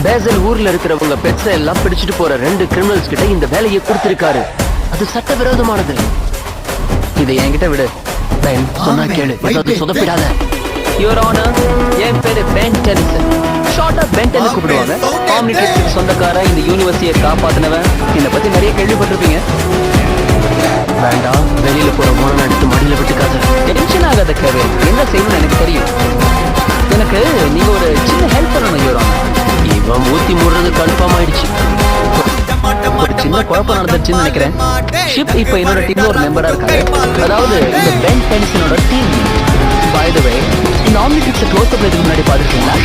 Basel ஊர்ல இருக்கிறவங்க pets எல்லாம் பிடிச்சிட்டு போற 2 கிரிமினல்ஸ் கிட்ட இந்த வேலையை கொடுத்திருக்காரு. அது சட்டவிரோதமானது. இதை என்கிட்ட விடு. பென், சொன்னா கேளு, ஏதாவது சொதப்பிடாத. யுவர் ஆனர், என் பேரு பென் டெனிசன். ஷார்ட்டா பென் டென்னு கூப்பிடுவாங்க. ஆம்னிட்ரிக்ஸுக்கு சொந்தக்கார, இந்த யூனிவர்சிட்டியை காப்பாத்தினவன். என்னை பத்தி நிறைய கேள்விப்பட்டிருப்பீங்க. வேண்டாம், வெளியில போற போன எடுத்து மடியில விட்டுக்காத. டென்ஷன் ஆகாத கேவன், என்ன செய்யணும்னு எனக்கு தெரியும். எனக்கு நீங்க ஒரு சின்ன ஹெல்ப் பண்ணணும் யுவர் ஆனர். இவன் ஊத்தி முடுறது கன்ஃபார்ம் ஆயிடுச்சு. ஒரு சின்ன குழப்பம் நடந்துச்சுன்னு நினைக்கிறேன். ஷிப் இப்ப என்னோட டீம்ல ஒரு மெம்பரா இருக்காரு. அதாவது இந்த பென் டெனிசனோட டீம். பை தி வே, இந்த ஆம்னிட்ரிக்ஸை க்ளோஸ் அப்ல இதுக்கு முன்னாடி பாத்துருக்கீங்களா?